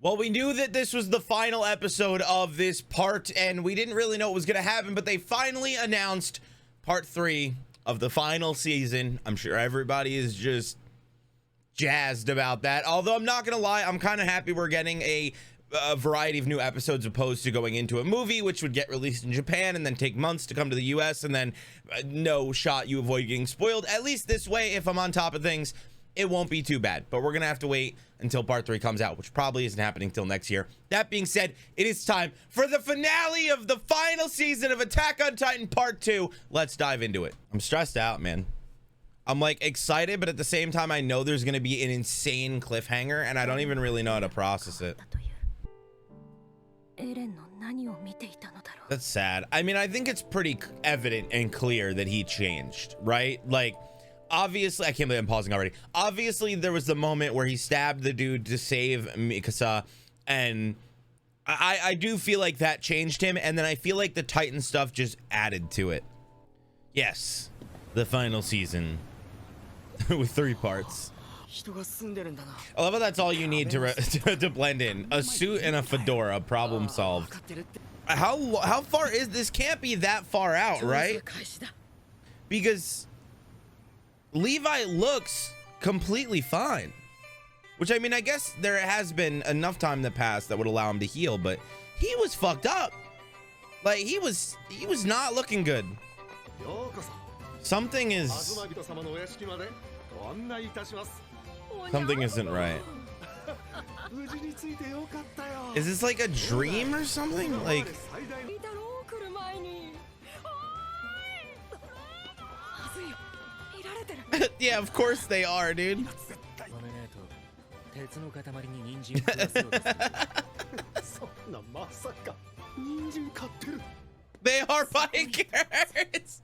Well, we knew that this was the final episode of this part, and we didn't really know what was going to happen, but they finally announced part 3 of the final season. I'm sure everybody is just jazzed about that. Although I'm not going to lie, I'm kind of happy we're getting a variety of new episodes opposed to going into a movie, which would get released in Japan and then take months to come to the US, and then no shot you avoid getting spoiled. At least this way, if I'm on top of things, it won't be too bad. But we're gonna have to wait until part 3 comes out, which probably isn't happening till next year. That being said, it is time for the finale of the final season of Attack on Titan part 2. Let's dive into it. I'm stressed out, man. I'm like excited, but at the same time I know there's gonna be an insane cliffhanger and I don't even really know how to process it. That's sad. I mean, I think it's pretty evident and clear that he changed, right? Like, obviously, I can't believe I'm pausing already. Obviously, there was the moment where he stabbed the dude to save Mikasa, and I do feel like that changed him, and then I feel like the Titan stuff just added to it. Yes, the final season with 3 parts. I love how that's all you need to blend in. A suit and a fedora, problem solved. How far is this? Can't be that far out, right? Because Levi looks completely fine, which, I mean, I guess there has been enough time in the past that would allow him to heal, but he was fucked up. Like, he was not looking good. Something isn't right. Is this like a dream or something? Like, yeah, of course they are, dude. They are buying carrots.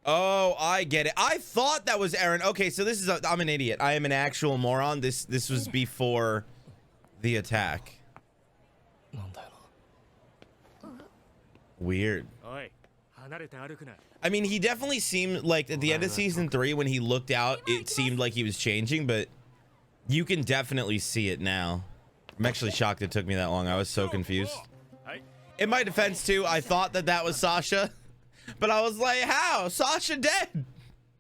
Oh, I get it. I thought that was Eren. Okay, so this is I'm an idiot. I am an actual moron. This was before the attack. Weird. I mean, he definitely seemed like at the end of season 3 when he looked out, it seemed like he was changing, but you can definitely see it now. I'm actually shocked it took me that long. I was so confused. In my defense too, I thought that was Sasha, but I was like, how? Sasha dead?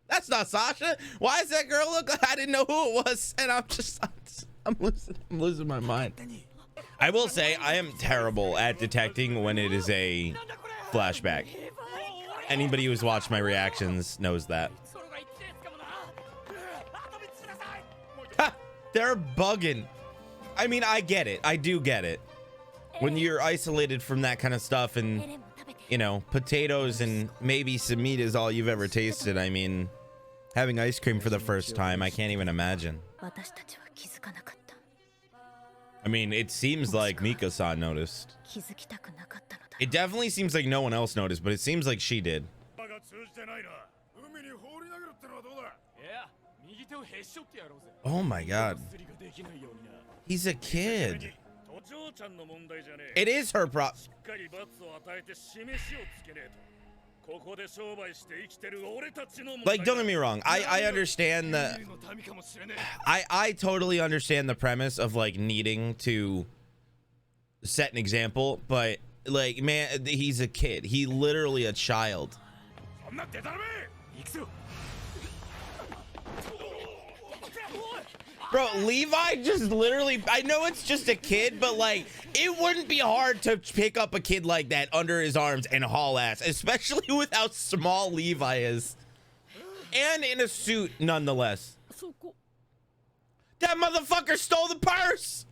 That's not Sasha. Why does that girl look like I didn't know who it was? And I'm losing my mind. I will say I am terrible at detecting when it is a flashback. Anybody who's watched my reactions knows that. Ha! They're bugging. I mean, I get it. I do get it. When you're isolated from that kind of stuff and, you know, potatoes and maybe some meat is all you've ever tasted. I mean, having ice cream for the first time, I can't even imagine. I mean, it seems like Mika-san noticed. It definitely seems like no one else noticed, but it seems like she did. Oh my god. He's a kid. It is her prop. Like, don't get me wrong. I understand the I totally understand the premise of like needing to set an example, but like, man, he's a kid. He literally a child. Bro, Levi just literally, I know it's just a kid, but like, it wouldn't be hard to pick up a kid like that under his arms and haul ass, especially with how small Levi is. And in a suit, nonetheless. That motherfucker stole the purse!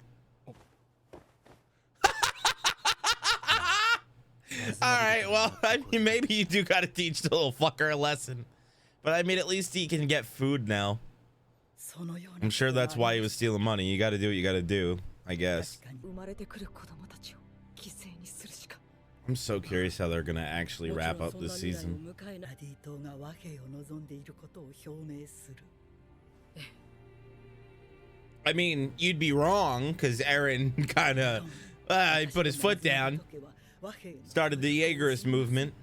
Alright, well, I mean, maybe you do gotta teach the little fucker a lesson. But I mean, at least he can get food now. I'm sure that's why he was stealing money. You gotta do what you gotta do, I guess. I'm so curious how they're gonna actually wrap up this season. I mean, you'd be wrong, because Eren kind of he put his foot down, started the Jaegerist movement.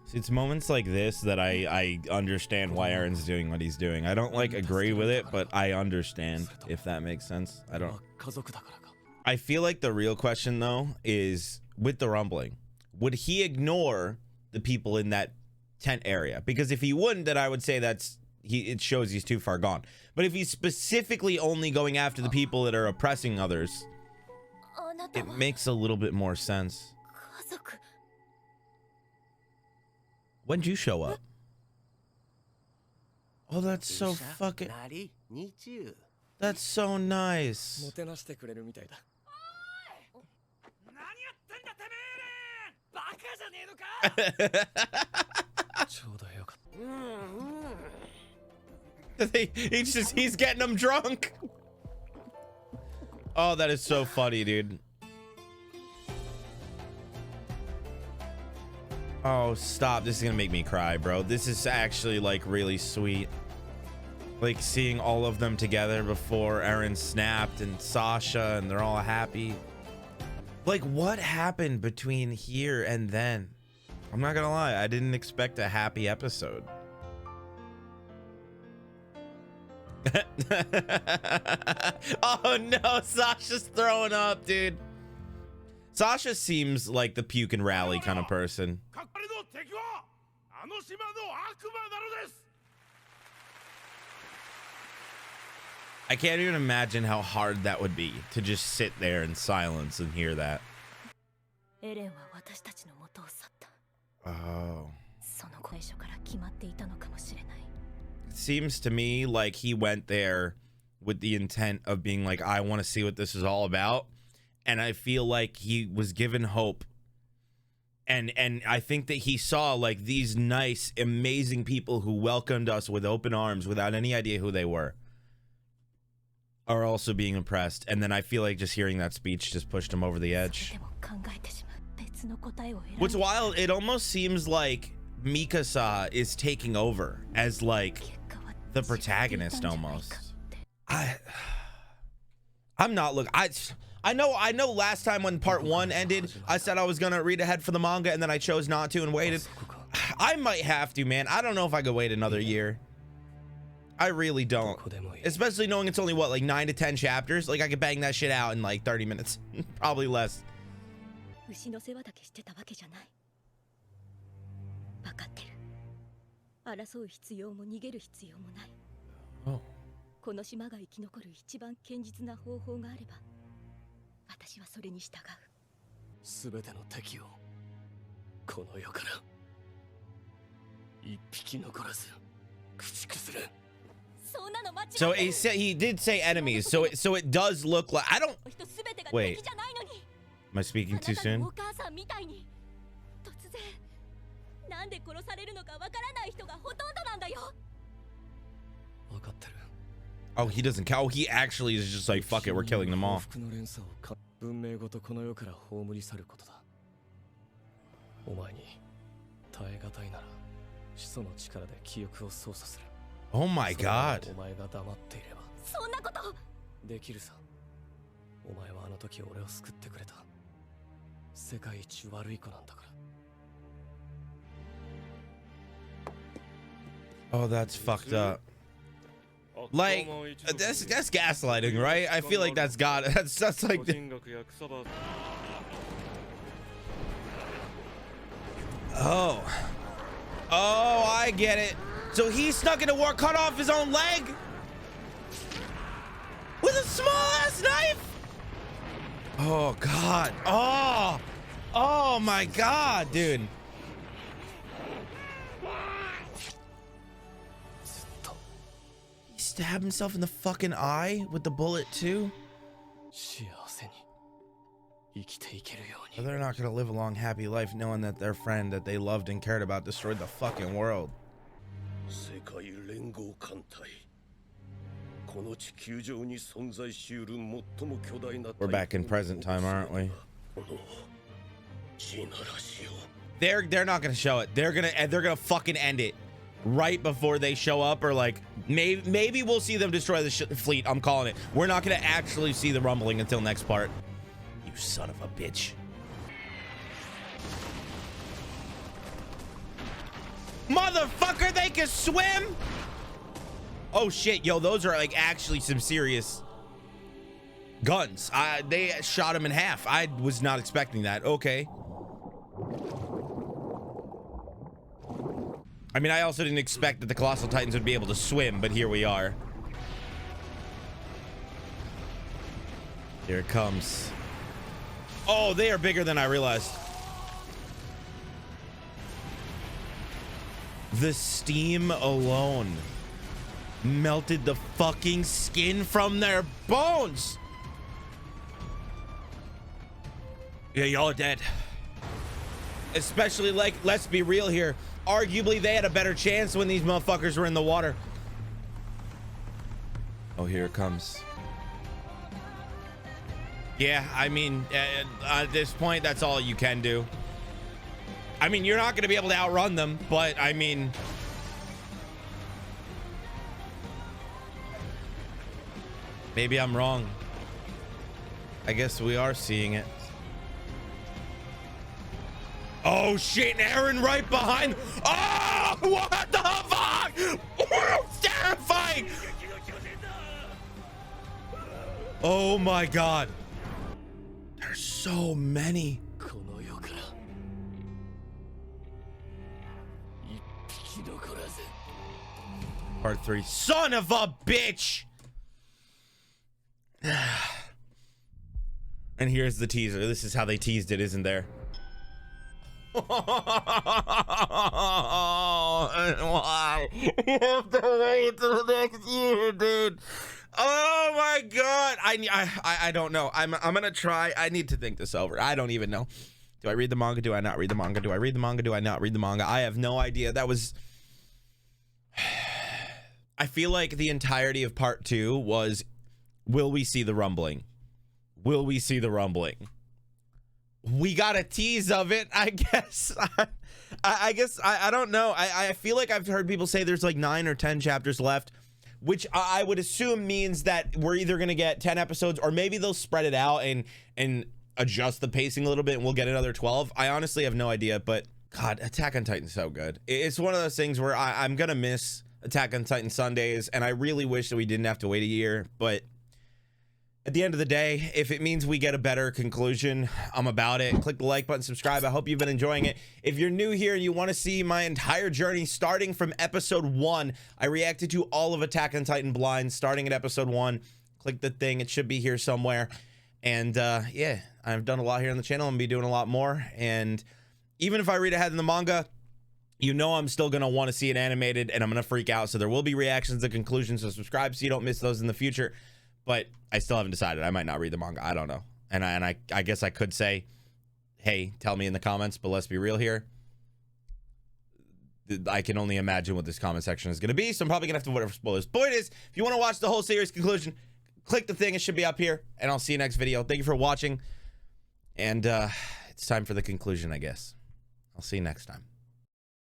See, it's moments like this that I understand why Eren's doing what he's doing. I don't like agree with it, but I understand, if that makes sense. I feel like the real question though is with the rumbling, would he ignore the people in that tent area? Because if he wouldn't, then I would say it shows he's too far gone. But if he's specifically only going after the people that are oppressing others, it makes a little bit more sense. When'd you show up? Oh, that's so fucking... That's so nice. He's getting them drunk. Oh, that is so funny, dude. Oh, stop. This is gonna make me cry, bro. This is actually like really sweet. Like seeing all of them together before Eren snapped and Sasha and they're all happy. Like what happened between here and then? I'm not gonna lie, I didn't expect a happy episode. Oh no, Sasha's throwing up, dude. Sasha seems like the puke and rally kind of person. I can't even imagine how hard that would be to just sit there in silence and hear that. Oh. It seems to me like he went there with the intent of being like, I want to see what this is all about. And I feel like he was given hope. And I think that he saw like these nice, amazing people who welcomed us with open arms without any idea who they were are also being oppressed. And then I feel like just hearing that speech just pushed him over the edge. What's wild, it almost seems like Mikasa is taking over as like the protagonist almost. I'm not looking. I know last time when part 1 ended, I said I was gonna read ahead for the manga and then I chose not to and waited. I might have to, man. I don't know if I could wait another year. I really don't. Especially knowing it's only what, like 9 to 10 chapters. Like I could bang that shit out in like 30 minutes. Probably less. Oh. So he did say enemies, so it does look like I don't wait. Am I speaking too soon? Oh, he doesn't count. Oh, he actually is just like, fuck it, we're killing them all. Oh my god. Oh, that's fucked up. Like that's gaslighting, right? I feel like that's like oh, I get it. So he snuck into war, cut off his own leg with a small ass knife. Oh god. Oh my god, dude. He stabbed himself in the fucking eye with the bullet too. But they're not gonna live a long happy life knowing that their friend that they loved and cared about destroyed the fucking world. We're back in present time, aren't we? They're not gonna show it. They're gonna fucking end it. right before they show up, or like maybe we'll see them destroy the fleet. I'm calling it. We're not gonna actually see the rumbling until next part. You son of a bitch. Motherfucker, they can swim. Oh shit, yo, those are like actually some serious guns. They shot him in half. I was not expecting that. Okay. I mean, I also didn't expect that the Colossal Titans would be able to swim, but here we are. Here it comes. Oh, they are bigger than I realized. The steam alone melted the fucking skin from their bones. Yeah, y'all are dead. Especially, like, let's be real here. Arguably, they had a better chance when these motherfuckers were in the water. Oh, here it comes. Yeah, I mean, at this point, that's all you can do. I mean, you're not going to be able to outrun them, but I mean... maybe I'm wrong. I guess we are seeing it. Oh shit, Aaron right behind. Oh, what the fuck? It's terrifying. Oh my god. There's so many. Part 3. Son of a bitch. And here's the teaser. This is how they teased it, isn't there? Why? You have to wait till next year, dude. Oh my god. I don't know. I'm gonna try. I need to think this over. I don't even know. Do I read the manga? Do I not read the manga? Do I read the manga? Do I not read the manga? I have no idea. That was... I feel like the entirety of part 2 was, will we see the rumbling? Will we see the rumbling? We got a tease of it, I guess. I guess I don't know. I feel like I've heard people say there's like 9 or 10 chapters left, which I would assume means that we're either gonna get 10 episodes, or maybe they'll spread it out and adjust the pacing a little bit and we'll get another 12. I honestly have no idea, but god, Attack on Titan's so good. It's one of those things where I'm gonna miss Attack on Titan Sundays, and I really wish that we didn't have to wait a year, but at the end of the day, if it means we get a better conclusion, I'm about it. Click the like button, subscribe. I hope you've been enjoying it. If you're new here and you want to see my entire journey starting from episode 1, I reacted to all of Attack on Titan Blind starting at episode 1. Click the thing, it should be here somewhere. And yeah, I've done a lot here on the channel. I'm gonna be doing a lot more, and even if I read ahead in the manga, you know I'm still going to want to see it animated, and I'm going to freak out. So there will be reactions and conclusions, so subscribe so you don't miss those in the future. But I still haven't decided. I might not read the manga. I don't know. And I guess I could say, hey, tell me in the comments, but let's be real here. I can only imagine what this comment section is going to be, so I'm probably going to have to whatever spoilers. Point is, if you want to watch the whole series conclusion, click the thing. It should be up here, and I'll see you next video. Thank you for watching, and it's time for the conclusion, I guess. I'll see you next time.